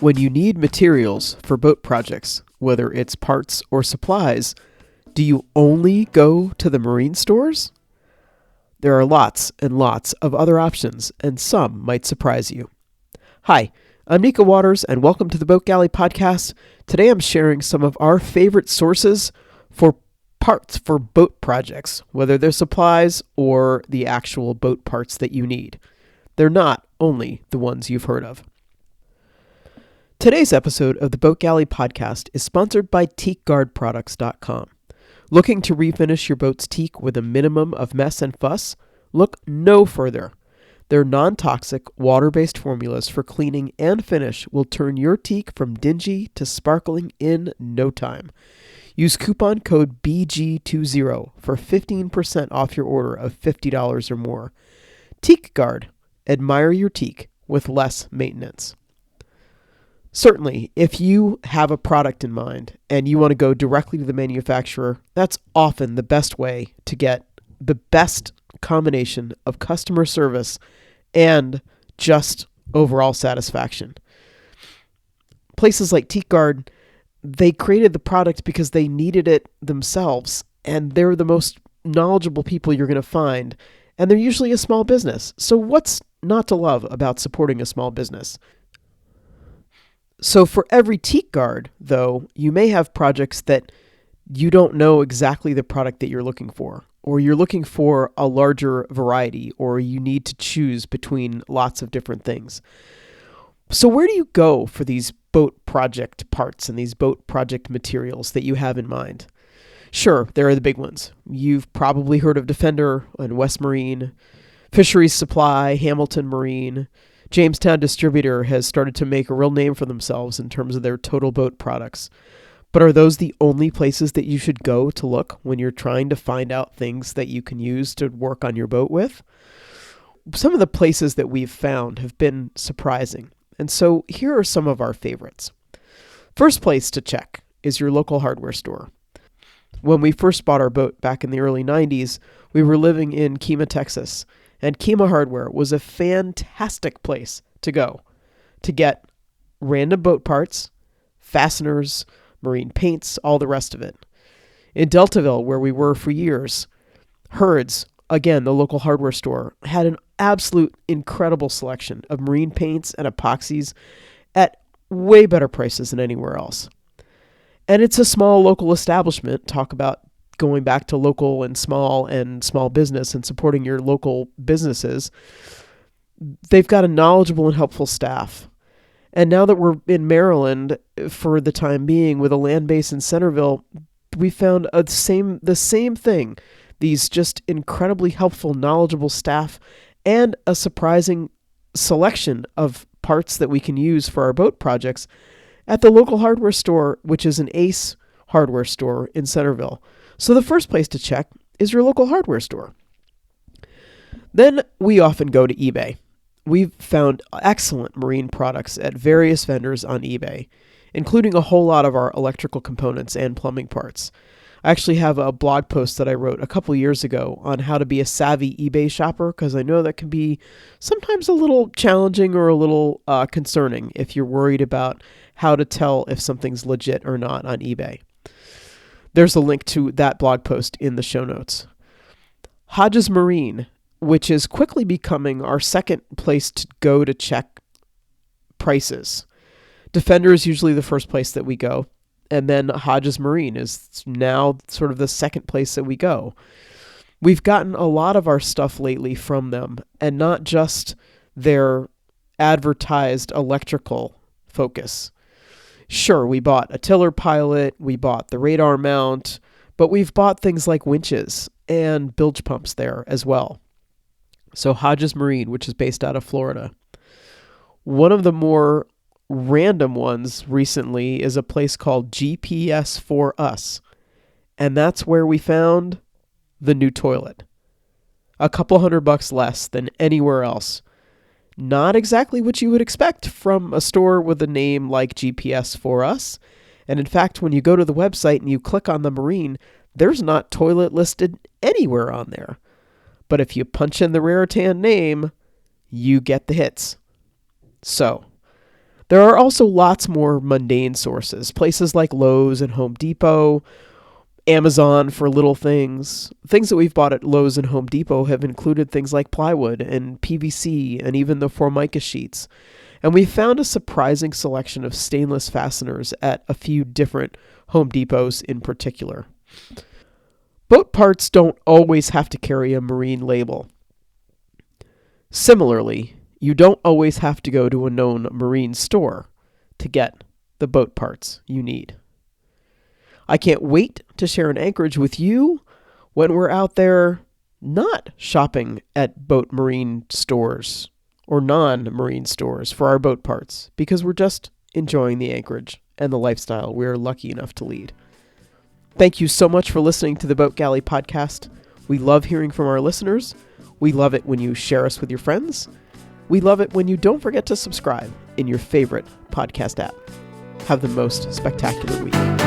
When you need materials for boat projects, whether it's parts or supplies, do you only go to the marine stores? There are lots and lots of other options, and some might surprise you. Hi, I'm Nika Waters, and welcome to the Boat Galley Podcast. Today I'm sharing some of our favorite sources for parts for boat projects, whether they're supplies or the actual boat parts that you need. They're not only the ones you've heard of. Today's episode of the Boat Galley Podcast is sponsored by teakguardproducts.com. Looking to refinish your boat's teak with a minimum of mess and fuss? Look no further. Their non-toxic, water-based formulas for cleaning and finish will turn your teak from dingy to sparkling in no time. Use coupon code BG20 for 15% off your order of $50 or more. Teak Guard. Admire your teak with less maintenance. Certainly, if you have a product in mind and you want to go directly to the manufacturer, that's often the best way to get the best combination of customer service and just overall satisfaction. Places like Teak Guard, they created the product because they needed it themselves, and they're the most knowledgeable people you're going to find, and they're usually a small business. So what's not to love about supporting a small business? So for every Teak Guard, though, you may have projects that you don't know exactly the product that you're looking for, or you're looking for a larger variety, or you need to choose between lots of different things. So where do you go for these boat project parts and these boat project materials that you have in mind? Sure, there are the big ones. You've probably heard of Defender and West Marine, Fisheries Supply, Hamilton Marine. Jamestown Distributor has started to make a real name for themselves in terms of their total boat products. But are those the only places that you should go to look when you're trying to find out things that you can use to work on your boat with? Some of the places that we've found have been surprising. And so here are some of our favorites. First place to check is your local hardware store. When we first bought our boat back in the early 90s, we were living in Kemah, Texas. And Kemah Hardware was a fantastic place to go to get random boat parts, fasteners, marine paints, all the rest of it. In Deltaville, where we were for years, Herds, again, the local hardware store, had an absolute incredible selection of marine paints and epoxies at way better prices than anywhere else. And it's a small local establishment. Talk about going back to local and small business and supporting your local businesses. They've got a knowledgeable and helpful staff. And now that we're in Maryland for the time being with a land base in Centerville, we found the same thing. These just incredibly helpful, knowledgeable staff and a surprising selection of parts that we can use for our boat projects at the local hardware store, which is an Ace hardware store in Centerville. So the first place to check is your local hardware store. Then we often go to eBay. We've found excellent marine products at various vendors on eBay, including a whole lot of our electrical components and plumbing parts. I actually have a blog post that I wrote a couple years ago on how to be a savvy eBay shopper, because I know that can be sometimes a little challenging or a little concerning if you're worried about how to tell if something's legit or not on eBay. There's a link to that blog post in the show notes. Hodges Marine, which is quickly becoming our second place to go to check prices. Defender is usually the first place that we go, and then Hodges Marine is now sort of the second place that we go. We've gotten a lot of our stuff lately from them, and not just their advertised electrical focus. Sure, we bought a tiller pilot, we bought the radar mount, but we've bought things like winches and bilge pumps there as well. So Hodges Marine, which is based out of Florida. One of the more random ones recently is a place called GPS for Us, and that's where we found the new toilet. A couple $100 less than anywhere else. Not exactly what you would expect from a store with a name like GPS for Us. And in fact, when you go to the website and you click on the Marine, there's not toilet listed anywhere on there. But if you punch in the Raritan name, you get the hits. So, There are also lots more mundane sources, places like Lowe's and Home Depot, Amazon for little things. Things that we've bought at Lowe's and Home Depot have included things like plywood and PVC and even the Formica sheets. And we found a surprising selection of stainless fasteners at a few different Home Depots in particular. Boat parts don't always have to carry a marine label. Similarly, you don't always have to go to a known marine store to get the boat parts you need. I can't wait to share an anchorage with you when we're out there not shopping at boat marine stores or non-marine stores for our boat parts, because we're just enjoying the anchorage and the lifestyle we're lucky enough to lead. Thank you so much for listening to the Boat Galley podcast. We love hearing from our listeners. We love it when you share us with your friends. We love it when you don't forget to subscribe in your favorite podcast app. Have the most spectacular week.